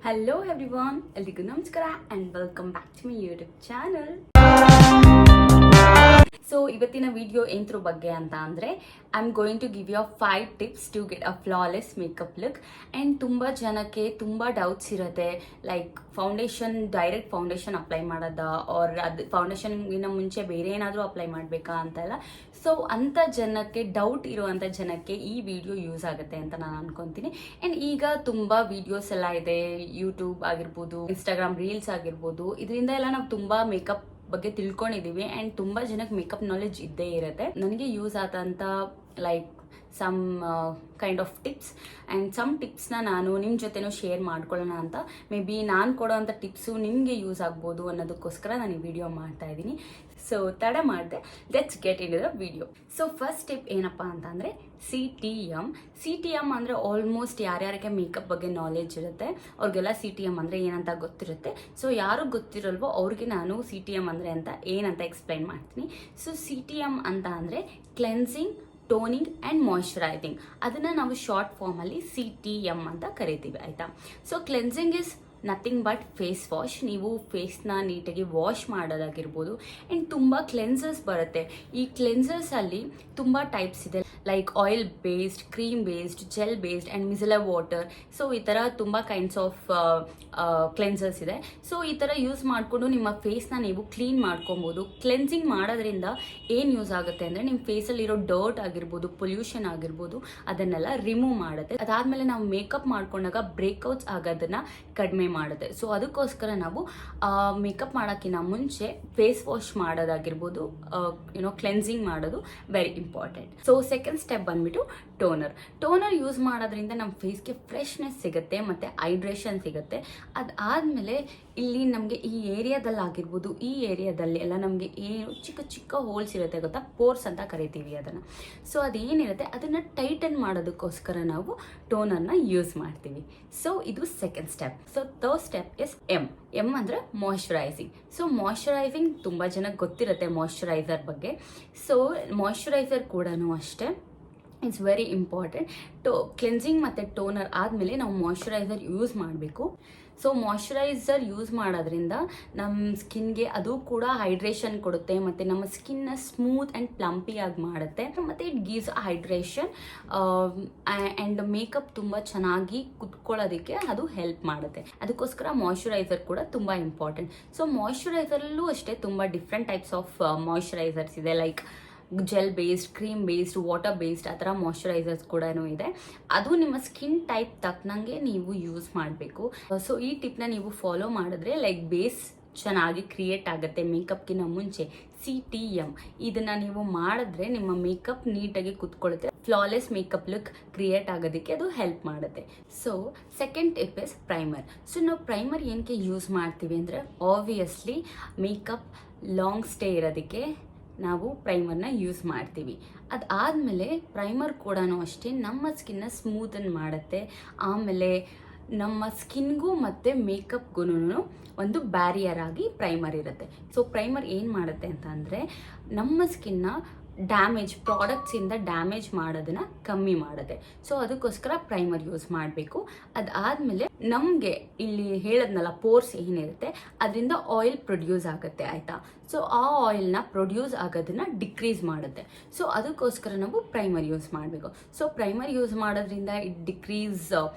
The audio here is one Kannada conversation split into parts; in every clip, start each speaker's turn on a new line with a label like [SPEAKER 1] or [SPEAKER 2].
[SPEAKER 1] Hello everyone, ಎಲ್ರಿಗೂ ನಮಸ್ಕಾರ and welcome back to my YouTube channel. So ಇವತ್ತಿನ ವಿಡಿಯೋ ಏನ್ರ ಬಗ್ಗೆ ಅಂತ ಅಂದರೆ I am going to give you 5 tips to get a flawless makeup look. And ತುಂಬ ಜನಕ್ಕೆ ತುಂಬ ಡೌಟ್ಸ್ ಇರುತ್ತೆ, ಲೈಕ್ ಡೈರೆಕ್ಟ್ ಫೌಂಡೇಶನ್ ಅಪ್ಲೈ ಮಾಡೋದಾ ಆರ್ ಅದು ಫೌಂಡೇಶನ್ಗಿನ ಮುಂಚೆ ಬೇರೆ ಏನಾದರೂ ಅಪ್ಲೈ ಮಾಡಬೇಕಾ ಅಂತೆಲ್ಲ. ಸೊ ಅಂಥ ಜನಕ್ಕೆ ಡೌಟ್ ಇರುವಂಥ ಜನಕ್ಕೆ ಈ ವಿಡಿಯೋ ಯೂಸ್ ಆಗುತ್ತೆ ಅಂತ ನಾನು ಅನ್ಕೊತೀನಿ. ಆ್ಯಂಡ್ ಈಗ ತುಂಬ ವಿಡಿಯೋಸ್ ಎಲ್ಲ ಇದೆ, ಯೂಟ್ಯೂಬ್ ಆಗಿರ್ಬೋದು, ಇನ್ಸ್ಟಾಗ್ರಾಮ್ ರೀಲ್ಸ್ ಆಗಿರ್ಬೋದು, ಇದರಿಂದ ಎಲ್ಲ ನಾವು ತುಂಬ ಮೇಕಪ್ ಬಗ್ಗೆ ತಿಳ್ಕೊಂಡಿದೀವಿ. ಆ್ಯಂಡ್ ತುಂಬ ಜನಕ್ಕೆ ಮೇಕಪ್ ನಾಲೆಜ್ ಇದ್ದೇ ಇರುತ್ತೆ. ನನಗೆ ಯೂಸ್ ಆದಂಥ like some kind of tips and some ಟಿಪ್ಸ್ನ ನಾನು ನಿಮ್ಮ ಜೊತೆನೂ ಶೇರ್ ಮಾಡ್ಕೊಳ್ಳೋಣ ಅಂತ. ಮೇ ಬಿ ನಾನು ಕೊಡೋವಂಥ ಟಿಪ್ಸು ನಿಮಗೆ ಯೂಸ್ ಆಗ್ಬೋದು ಅನ್ನೋದಕ್ಕೋಸ್ಕರ ನಾನು ಈ ವಿಡಿಯೋ ಮಾಡ್ತಾ ಇದ್ದೀನಿ. ಸೊ ತಡ ಮಾಡಿದೆ, let's get in the video. So first tip ಏನಪ್ಪ ಅಂತಂದರೆ CTM ಅಂದರೆ ಆಲ್ಮೋಸ್ಟ್ ಯಾರ್ಯಾರಿಗೆ ಮೇಕಪ್ ಬಗ್ಗೆ ನಾಲೆಜ್ ಇರುತ್ತೆ ಅವ್ರಿಗೆಲ್ಲ CTM ಅಂದರೆ ಏನಂತ ಗೊತ್ತಿರುತ್ತೆ. ಸೊ ಯಾರು ಗೊತ್ತಿರಲ್ವೋ ಅವ್ರಿಗೆ ನಾನು CTM ಅಂದರೆ ಅಂತ ಏನಂತ ಎಕ್ಸ್ಪ್ಲೈನ್ ಮಾಡ್ತೀನಿ. ಸೊ CTM ಅಂತ ಅಂದರೆ ಕ್ಲೆನ್ಸಿಂಗ್, ಟೋನಿಂಗ್ ಆ್ಯಂಡ್ ಮಾಯ್ಶ್ಚರೈಸಿಂಗ್. ಅದನ್ನು ನಾವು ಶಾರ್ಟ್ ಫಾರ್ಮಲ್ಲಿ CTM ಅಂತ ಕರಿತೀವಿ, ಆಯಿತಾ. So cleansing is nothing but face wash. ನೀವು ಫೇಸ್ನ ನೀಟಾಗಿ ವಾಶ್ ಮಾಡೋದಾಗಿರ್ಬೋದು. ಆ್ಯಂಡ್ ತುಂಬ ಕ್ಲೆನ್ಸರ್ಸ್ ಬರುತ್ತೆ. ಈ ಕ್ಲೆನ್ಸರ್ಸಲ್ಲಿ ತುಂಬ ಟೈಪ್ಸ್ ಇದೆ, like oil based, cream based, gel based and micellar water. So ಈ ಥರ ತುಂಬ ಕೈಂಡ್ಸ್ ಆಫ್ ಕ್ಲೆನ್ಸರ್ಸ್ ಇದೆ. ಸೊ ಈ ಥರ ಯೂಸ್ ಮಾಡಿಕೊಂಡು ನಿಮ್ಮ ಫೇಸ್ನ ನೀವು ಕ್ಲೀನ್ ಮಾಡ್ಕೊಬೋದು. ಕ್ಲೆನ್ಸಿಂಗ್ ಮಾಡೋದ್ರಿಂದ ಏನು ಯೂಸ್ ಆಗುತ್ತೆ ಅಂದರೆ ನಿಮ್ಮ ಫೇಸಲ್ಲಿರೋ ಡರ್ಟ್ ಆಗಿರ್ಬೋದು, ಪೊಲ್ಯೂಷನ್ ಆಗಿರ್ಬೋದು, ಅದನ್ನೆಲ್ಲ ರಿಮೂವ್ ಮಾಡುತ್ತೆ. ಅದಾದಮೇಲೆ ನಾವು ಮೇಕಪ್ ಮಾಡ್ಕೊಂಡಾಗ ಬ್ರೇಕ್ಔಟ್ಸ್ ಆಗೋದನ್ನು ಕಡಿಮೆ ಮಾಡುತ್ತೆ. ಸೊ ಅದಕ್ಕೋಸ್ಕರ ನಾವು ಮೇಕಪ್ ಮಾಡೋಕ್ಕಿಂತ ಮುಂಚೆ ಫೇಸ್ ವಾಶ್ ಮಾಡೋದಾಗಿರ್ಬೋದು, ಕ್ಲೆನ್ಸಿಂಗ್ ಮಾಡೋದು very important. So second step ಬಂದ್ಬಿಟ್ಟು ಟೋನರ್ ಯೂಸ್ ಮಾಡೋದ್ರಿಂದ ನಮ್ಮ ಫೇಸ್ಗೆ ಫ್ರೆಶ್ನೆಸ್ ಸಿಗುತ್ತೆ ಮತ್ತು ಹೈಡ್ರೇಷನ್ ಸಿಗುತ್ತೆ. ಅದಾದಮೇಲೆ ಇಲ್ಲಿ ನಮಗೆ ಈ ಏರಿಯಾದಲ್ಲಾಗಿರ್ಬೋದು, ಈ ಏರಿಯಾದಲ್ಲಿ ಎಲ್ಲ ನಮಗೆ ಏನು ಚಿಕ್ಕ ಚಿಕ್ಕ ಹೋಲ್ಸ್ ಇರುತ್ತೆ ಗೊತ್ತಾ, ಪೋರ್ಸ್ ಅಂತ ಕರಿತೀವಿ ಅದನ್ನು. ಸೊ ಅದೇನಿರುತ್ತೆ ಅದನ್ನು ಟೈಟನ್ ಮಾಡೋದಕ್ಕೋಸ್ಕರ ನಾವು ಟೋನರ್ನ ಯೂಸ್ ಮಾಡ್ತೀವಿ. ಸೊ ಇದು second step. So third step is M ಅಂದರೆ ಮಾಯ್ಶ್ಚರೈಸಿಂಗ್. ಸೊ ಮಾಯ್ಶ್ಚರೈಸಿಂಗ್ ತುಂಬ ಜನಕ್ಕೆ ಗೊತ್ತಿರುತ್ತೆ ಮಾಯ್ಶ್ಚರೈಸರ್ ಬಗ್ಗೆ. ಸೊ ಮಾಯ್ಶ್ಚರೈಸರ್ ಕೂಡ ಅಷ್ಟೇ ಇಟ್ಸ್ ವೆರಿ ಇಂಪಾರ್ಟೆಂಟ್. ಕ್ಲೆನ್ಸಿಂಗ್ ಮತ್ತು ಟೋನರ್ ಆದಮೇಲೆ ನಾವು ಮಾಯ್ಶ್ಚರೈಸರ್ ಯೂಸ್ ಮಾಡಬೇಕು. ಸೊ ಮಾಯ್ಶ್ಚರೈಸರ್ ಯೂಸ್ ಮಾಡೋದ್ರಿಂದ ನಮ್ಮ ಸ್ಕಿನ್ಗೆ ಅದು ಕೂಡ ಹೈಡ್ರೇಷನ್ ಕೊಡುತ್ತೆ ಮತ್ತು ನಮ್ಮ ಸ್ಕಿನ್ನ ಸ್ಮೂತ್ ಆ್ಯಂಡ್ ಪ್ಲಂಪಿಯಾಗಿ ಮಾಡುತ್ತೆ. ಮತ್ತು it gives hydration and makeup ತುಂಬ ಚೆನ್ನಾಗಿ ಕುತ್ಕೊಳ್ಳೋದಕ್ಕೆ ಅದು ಹೆಲ್ಪ್ ಮಾಡುತ್ತೆ. ಅದಕ್ಕೋಸ್ಕರ ಮಾಯ್ಶ್ಚರೈಸರ್ ಕೂಡ ತುಂಬ ಇಂಪಾರ್ಟೆಂಟ್. ಸೊ ಮಾಯ್ಶ್ಚರೈಸರಲ್ಲೂ ಅಷ್ಟೇ ತುಂಬ ಡಿಫ್ರೆಂಟ್ ಟೈಪ್ಸ್ ಆಫ್ ಮಾಯ್ಶ್ಚರೈಸರ್ಸ್ ಇದೆ, like gel based, cream based, water based, ಆ ಥರ ಮಾಯ್ಶ್ಚರೈಸರ್ಸ್ ಕೂಡ ಇದೆ. ಅದು ನಿಮ್ಮ ಸ್ಕಿನ್ ಟೈಪ್ ತಕ್ಕನಂಗೆ ನೀವು ಯೂಸ್ ಮಾಡಬೇಕು. ಸೊ ಈ ಟಿಪ್ನ ನೀವು ಫಾಲೋ ಮಾಡಿದ್ರೆ ಲೈಕ್ ಬೇಸ್ ಚೆನ್ನಾಗಿ ಕ್ರಿಯೇಟ್ ಆಗುತ್ತೆ ಮೇಕಪ್ಗಿಂತ ಮುಂಚೆ. CTM ಇದನ್ನು ನೀವು ಮಾಡಿದ್ರೆ ನಿಮ್ಮ ಮೇಕಪ್ ನೀಟಾಗಿ ಕುತ್ಕೊಳ್ಳುತ್ತೆ, ಫ್ಲಾಲೆಸ್ ಮೇಕಪ್ ಲುಕ್ ಕ್ರಿಯೇಟ್ ಆಗೋದಕ್ಕೆ ಅದು ಹೆಲ್ಪ್ ಮಾಡುತ್ತೆ. So second tip is primer. So ನಾವು ಪ್ರೈಮರ್ ಏನಕ್ಕೆ ಯೂಸ್ ಮಾಡ್ತೀವಿ ಅಂದರೆ ಆಬ್ವಿಯಸ್ಲಿ ಮೇಕಪ್ ಲಾಂಗ್ ಸ್ಟೇ ಇರೋದಕ್ಕೆ ನಾವು ಪ್ರೈಮರ್ನ ಯೂಸ್ ಮಾಡ್ತೀವಿ. ಅದಾದಮೇಲೆ ಪ್ರೈಮರ್ ಕೂಡ ಅಷ್ಟೇ ನಮ್ಮ ಸ್ಕಿನ್ನ ಸ್ಮೂತನ್ ಮಾಡುತ್ತೆ. ಆಮೇಲೆ ನಮ್ಮ ಸ್ಕಿನ್ಗೂ ಮತ್ತು ಮೇಕಪ್ಗೂ ಒಂದು ಬ್ಯಾರಿಯರ್ ಆಗಿ ಪ್ರೈಮರ್ ಇರುತ್ತೆ. ಸೊ ಪ್ರೈಮರ್ ಏನು ಮಾಡುತ್ತೆ ಅಂತ ಅಂದರೆ ನಮ್ಮ ಸ್ಕಿನ್ನ ಪ್ರಾಡಕ್ಟ್ಸಿಂದ ಡ್ಯಾಮೇಜ್ ಮಾಡೋದನ್ನ ಕಮ್ಮಿ ಮಾಡುತ್ತೆ. ಸೊ ಅದಕ್ಕೋಸ್ಕರ ಪ್ರೈಮರ್ ಯೂಸ್ ಮಾಡಬೇಕು. ಅದಾದಮೇಲೆ ನಮಗೆ ಇಲ್ಲಿ ಹೇಳದ್ನಲ್ಲ ಪೋರ್ಸ್ ಏನಿರುತ್ತೆ ಅದರಿಂದ ಆಯಿಲ್ ಪ್ರೊಡ್ಯೂಸ್ ಆಗುತ್ತೆ, ಆಯಿತಾ. ಸೊ ಆ ಆಯಿಲ್ನ ಪ್ರೊಡ್ಯೂಸ್ ಆಗೋದನ್ನ ಡಿಕ್ರೀಸ್ ಮಾಡುತ್ತೆ. ಸೊ ಅದಕ್ಕೋಸ್ಕರ ನಾವು ಪ್ರೈಮರ್ ಯೂಸ್ ಮಾಡಬೇಕು. ಸೊ ಪ್ರೈಮರ್ ಯೂಸ್ ಮಾಡೋದ್ರಿಂದ it decrease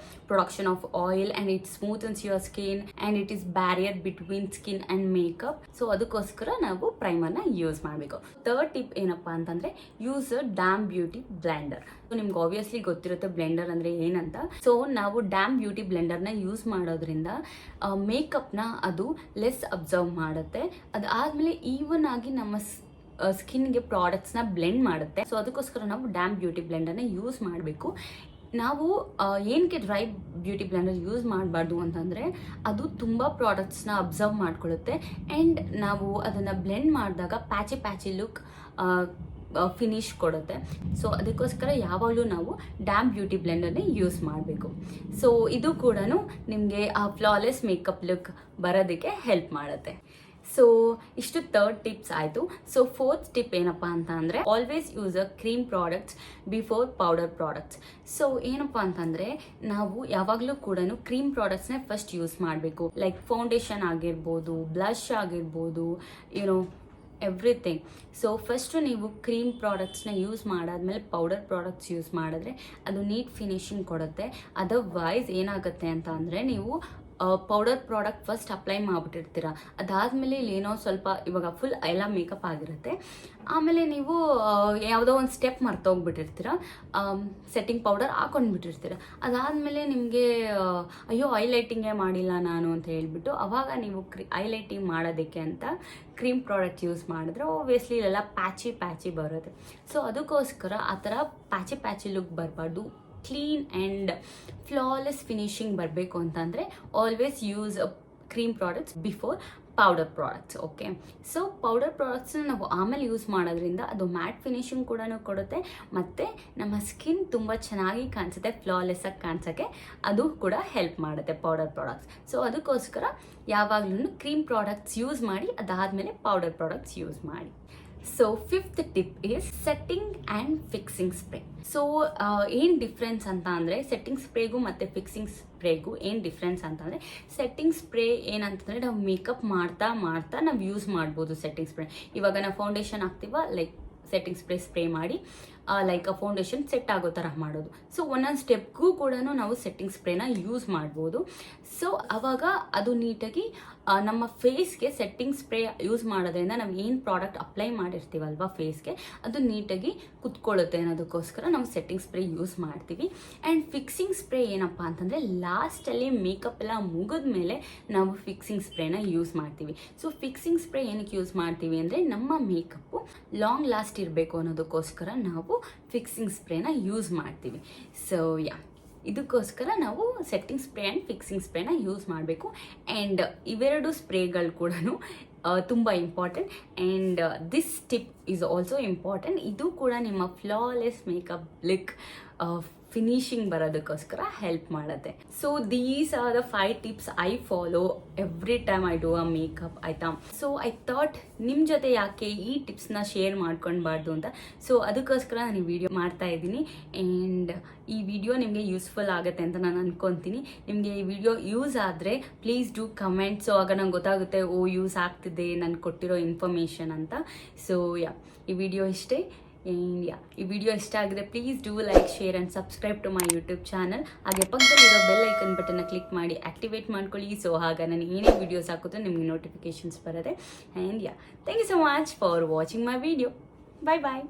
[SPEAKER 1] production of oil and it smoothens your skin and it is barrier between skin and makeup. So ಅದಕ್ಕೋಸ್ಕರ ನಾವು ಪ್ರೈಮರ್ನ ಯೂಸ್ ಮಾಡಬೇಕು. ಥರ್ಡ್ ಟಿಪ್ ಏನಪ್ಪ ಅಂತಂದರೆ use damn beauty blender. So ನಿಮ್ಗೆ ಆಬ್ವಿಯಸ್ಲಿ ಗೊತ್ತಿರುತ್ತೆ ಬ್ಲೆಂಡರ್ ಅಂದರೆ ಏನಂತ. ಸೊ ನಾವು ಡ್ಯಾಮ್ ಬ್ಯೂಟಿ ಬ್ಲೆಂಡರ್ನ ಯೂಸ್ ಮಾಡೋದ್ರಿಂದ ಮೇಕಪ್ನ ಅದು ಲೆಸ್ ಅಬ್ಸರ್ವ್ ಮಾಡುತ್ತೆ. ಅದಾದಮೇಲೆ ಈವನ್ ಆಗಿ ನಮ್ಮ ಸ್ಕಿನ್ಗೆ ಪ್ರಾಡಕ್ಟ್ಸ್ನ ಬ್ಲೆಂಡ್ ಮಾಡುತ್ತೆ. ಸೊ ಅದಕ್ಕೋಸ್ಕರ ನಾವು ಡ್ಯಾಮ್ ಬ್ಯೂಟಿ ಬ್ಲೆಂಡರ್ನ ಯೂಸ್ ಮಾಡಬೇಕು. ನಾವು ಏನಕ್ಕೆ ಡ್ರೈ ಬ್ಯೂಟಿ ಬ್ಲೆಂಡರ್ ಯೂಸ್ ಮಾಡಬಾರ್ದು ಅಂತಂದರೆ ಅದು ತುಂಬ ಪ್ರಾಡಕ್ಟ್ಸ್ನ ಅಬ್ಸರ್ವ್ ಮಾಡ್ಕೊಳ್ಳುತ್ತೆ ಆ್ಯಂಡ್ ನಾವು ಅದನ್ನು ಬ್ಲೆಂಡ್ ಮಾಡಿದಾಗ ಪ್ಯಾಚಿ ಲುಕ್ ಫಿನಿಶ್ ಕೊಡುತ್ತೆ. ಸೊ ಅದಕ್ಕೋಸ್ಕರ ಯಾವಾಗಲೂ ನಾವು ಡ್ಯಾಮ್ ಬ್ಯೂಟಿ ಬ್ಲೆಂಡರ್ನೇ ಯೂಸ್ ಮಾಡಬೇಕು. ಸೊ ಇದು ಕೂಡ ನಿಮಗೆ ಆ ಫ್ಲಾಲೆಸ್ ಮೇಕಪ್ ಲುಕ್ ಬರೋದಕ್ಕೆ ಹೆಲ್ಪ್ ಮಾಡುತ್ತೆ. ಸೊ ಇಷ್ಟು ಥರ್ಡ್ ಟಿಪ್ಸ್ ಆಯಿತು. ಸೊ ಫೋರ್ತ್ ಟಿಪ್ ಏನಪ್ಪ ಅಂತ ಅಂದರೆ always use a cream products before powder products. So ಏನಪ್ಪ ಅಂತಂದರೆ ನಾವು ಯಾವಾಗಲೂ ಕೂಡ ಕ್ರೀಮ್ ಪ್ರಾಡಕ್ಟ್ಸ್ನೇ ಫಸ್ಟ್ ಯೂಸ್ ಮಾಡಬೇಕು. ಲೈಕ್ ಫೌಂಡೇಶನ್ ಆಗಿರ್ಬೋದು, ಬ್ಲಷ್ ಆಗಿರ್ಬೋದು, ಯುನೋ ಎವ್ರಿಥಿಂಗ್. ಸೊ ಫಸ್ಟು ನೀವು ಕ್ರೀಮ್ ಪ್ರಾಡಕ್ಟ್ಸ್ನ ಯೂಸ್ ಮಾಡಾದ್ಮೇಲೆ ಪೌಡರ್ ಪ್ರಾಡಕ್ಟ್ಸ್ ಯೂಸ್ ಮಾಡಿದ್ರೆ ಅದು ನೀಟ್ ಫಿನಿಶಿಂಗ್ ಕೊಡುತ್ತೆ. ಅದರ್ವೈಸ್ ಏನಾಗುತ್ತೆ ಅಂತ ಅಂದರೆ ನೀವು ಪೌಡರ್ ಪ್ರಾಡಕ್ಟ್ ಫಸ್ಟ್ ಅಪ್ಲೈ ಮಾಡಿಬಿಟ್ಟಿರ್ತೀರ, ಅದಾದಮೇಲೆ ಇಲ್ಲಿ ಏನೋ ಸ್ವಲ್ಪ ಇವಾಗ ಫುಲ್ ಎಲ್ಲ ಮೇಕಪ್ ಆಗಿರುತ್ತೆ, ಆಮೇಲೆ ನೀವು ಯಾವುದೋ ಒಂದು ಸ್ಟೆಪ್ ಮರ್ತೋಗ್ಬಿಟ್ಟಿರ್ತೀರ, ಸೆಟ್ಟಿಂಗ್ ಪೌಡರ್ ಹಾಕೊಂಡ್ಬಿಟ್ಟಿರ್ತೀರ. ಅದಾದಮೇಲೆ ನಿಮಗೆ ಅಯ್ಯೋ ಐಲೈಟಿಂಗೇ ಮಾಡಿಲ್ಲ ನಾನು ಅಂತ ಹೇಳ್ಬಿಟ್ಟು ಅವಾಗ ನೀವು ಐಲೈಟಿಂಗ್ ಮಾಡೋದಕ್ಕೆ ಅಂತ ಕ್ರೀಮ್ ಪ್ರಾಡಕ್ಟ್ ಯೂಸ್ ಮಾಡಿದ್ರೆ ಓಬ್ವಿಯಸ್ಲಿ ಇಲ್ಲೆಲ್ಲ ಪ್ಯಾಚಿ ಬರುತ್ತೆ. ಸೊ ಅದಕ್ಕೋಸ್ಕರ ಆ ಥರ ಪ್ಯಾಚಿ ಲುಕ್ ಬರಬಾರ್ದು. ಕ್ಲೀನ್ ಆ್ಯಂಡ್ ಫ್ಲಾಲೆಸ್ ಫಿನಿಶಿಂಗ್ ಬರಬೇಕು ಅಂತಂದರೆ always use cream products before powder products. Okay, so powder ಪ್ರಾಡಕ್ಟ್ಸ್ನ ನಾವು ಆಮೇಲೆ ಯೂಸ್ ಮಾಡೋದ್ರಿಂದ ಅದು ಮ್ಯಾಟ್ ಫಿನಿಶಿಂಗ್ ಕೂಡ ಕೊಡುತ್ತೆ ಮತ್ತು ನಮ್ಮ ಸ್ಕಿನ್ ತುಂಬ ಚೆನ್ನಾಗಿ ಕಾಣಿಸುತ್ತೆ, ಫ್ಲಾಲೆಸ್ ಆಗಿ ಕಾಣಿಸೋಕ್ಕೆ ಅದು ಕೂಡ ಹೆಲ್ಪ್ ಮಾಡುತ್ತೆ ಪೌಡರ್ ಪ್ರಾಡಕ್ಟ್ಸ್. ಸೊ ಅದಕ್ಕೋಸ್ಕರ ಯಾವಾಗಲೂ ಕ್ರೀಮ್ ಪ್ರಾಡಕ್ಟ್ಸ್ ಯೂಸ್ ಮಾಡಿ, ಅದಾದಮೇಲೆ ಪೌಡರ್ ಪ್ರಾಡಕ್ಟ್ಸ್ ಯೂಸ್ ಮಾಡಿ. So fifth tip is setting and fixing spray. So ಏನು ಡಿಫ್ರೆನ್ಸ್ ಅಂತ ಅಂದರೆ ಸೆಟ್ಟಿಂಗ್ ಸ್ಪ್ರೇಗೂ ಮತ್ತು ಫಿಕ್ಸಿಂಗ್ ಸ್ಪ್ರೇಗೂ ಏನು ಡಿಫ್ರೆನ್ಸ್ ಅಂತಂದರೆ ಸೆಟ್ಟಿಂಗ್ ಸ್ಪ್ರೇ ಏನಂತಂದರೆ ನಾವು ಮೇಕಪ್ ಮಾಡ್ತಾ ನಾವು ಯೂಸ್ ಮಾಡ್ಬೋದು. ಸೆಟ್ಟಿಂಗ್ ಸ್ಪ್ರೇ ಇವಾಗ ನಾವು ಫೌಂಡೇಶನ್ ಹಾಕ್ತೀವ, ಲೈಕ್ ಸೆಟ್ಟಿಂಗ್ ಸ್ಪ್ರೇ ಮಾಡಿ ಲೈಕ್ ಆ ಫೌಂಡೇಶನ್ ಸೆಟ್ ಆಗೋ ಥರ ಮಾಡೋದು. ಸೊ ಒಂದೊಂದು ಸ್ಟೆಪ್ಗೂ ಕೂಡ ನಾವು ಸೆಟ್ಟಿಂಗ್ ಸ್ಪ್ರೇನ ಯೂಸ್ ಮಾಡ್ಬೋದು. ಸೊ ಅವಾಗ ಅದು ನೀಟಾಗಿ ನಮ್ಮ ಫೇಸ್ಗೆ ಸೆಟ್ಟಿಂಗ್ ಸ್ಪ್ರೇ ಯೂಸ್ ಮಾಡೋದ್ರಿಂದ ನಾವು ಏನು ಪ್ರಾಡಕ್ಟ್ ಅಪ್ಲೈ ಮಾಡಿರ್ತೀವಲ್ವ ಫೇಸ್ಗೆ ಅದು ನೀಟಾಗಿ ಕುತ್ಕೊಳ್ಳುತ್ತೆ ಅನ್ನೋದಕ್ಕೋಸ್ಕರ ನಾವು ಸೆಟ್ಟಿಂಗ್ ಸ್ಪ್ರೇ ಯೂಸ್ ಮಾಡ್ತೀವಿ. ಆ್ಯಂಡ್ ಫಿಕ್ಸಿಂಗ್ ಸ್ಪ್ರೇ ಏನಪ್ಪ ಅಂತಂದರೆ ಲಾಸ್ಟಲ್ಲಿ ಮೇಕಪ್ ಎಲ್ಲ ಮುಗಿದ ಮೇಲೆ ನಾವು ಫಿಕ್ಸಿಂಗ್ ಸ್ಪ್ರೇನ ಯೂಸ್ ಮಾಡ್ತೀವಿ. ಸೊ ಫಿಕ್ಸಿಂಗ್ ಸ್ಪ್ರೇ ಏನಕ್ಕೆ ಯೂಸ್ ಮಾಡ್ತೀವಿ ಅಂದರೆ ನಮ್ಮ ಮೇಕಪ್ಪು ಲಾಂಗ್ ಲಾಸ್ಟ್ ಇರಬೇಕು ಅನ್ನೋದಕ್ಕೋಸ್ಕರ ನಾವು ಫಿಕ್ಸಿಂಗ್ ಸ್ಪ್ರೇನ ಯೂಸ್ ಮಾಡ್ತೀವಿ. ಸೊ ಇದಕ್ಕೋಸ್ಕರ ನಾವು ಸೆಟ್ಟಿಂಗ್ ಸ್ಪ್ರೇ ಆ್ಯಂಡ್ ಫಿಕ್ಸಿಂಗ್ ಸ್ಪ್ರೇನ ಯೂಸ್ ಮಾಡಬೇಕು. ಆ್ಯಂಡ್ ಇವೆರಡು ಸ್ಪ್ರೇಗಳು ಕೂಡ ತುಂಬ important. And this tip is also important. ಇದು ಕೂಡ ನಿಮ್ಮ flawless makeup look finishing ಬರೋದಕ್ಕೋಸ್ಕರ help ಮಾಡುತ್ತೆ. So these are the 5 tips I follow every time I do a makeup, ಆಯಿತಾ. ಸೊ ಐ ಥಾಟ್ ನಿಮ್ಮ ಜೊತೆ ಯಾಕೆ ಈ ಟಿಪ್ಸ್ನ ಶೇರ್ ಮಾಡ್ಕೊಳ್ಬಾರ್ದು ಅಂತ. ಸೊ ಅದಕ್ಕೋಸ್ಕರ ನಾನು ಈ ವಿಡಿಯೋ ಮಾಡ್ತಾ ಇದ್ದೀನಿ. ಆ್ಯಂಡ್ ಈ ವಿಡಿಯೋ ನಿಮಗೆ ಯೂಸ್ಫುಲ್ ಆಗುತ್ತೆ ಅಂತ ನಾನು ಅನ್ಕೊತೀನಿ. ನಿಮಗೆ ಈ ವಿಡಿಯೋ ಯೂಸ್ ಆದರೆ ಪ್ಲೀಸ್ ಡೂ ಕಮೆಂಟ್. ಸೊ ಆಗ ನಂಗೆ ಗೊತ್ತಾಗುತ್ತೆ ಓ ಯೂಸ್ ಆಗ್ತಿದೆ ನಾನು ಕೊಟ್ಟಿರೋ ಇನ್ಫಾರ್ಮೇಷನ್ ಅಂತ. ಸೊ ಈ ವಿಡಿಯೋ ಇಷ್ಟೇ. ಈ ವಿಡಿಯೋ ಇಷ್ಟ ಆಗಿದೆ please do like, share and subscribe to my YouTube channel. ಹಾಗೆ ಪಕ್ಕದಲ್ಲಿರೋ ಬೆಲ್ ಐಕನ್ ಬಟನ್ನ ಕ್ಲಿಕ್ ಮಾಡಿ ಆಕ್ಟಿವೇಟ್ ಮಾಡ್ಕೊಳ್ಳಿ. ಸೊ ಆಗ ನಾನು ಏನೇ ವಿಡಿಯೋಸ್ ಹಾಕಿದ್ರೆ ನಿಮಗೆ ನೋಟಿಫಿಕೇಶನ್ಸ್ ಬರುತ್ತೆ. And thank you so much for watching my video. Bye bye.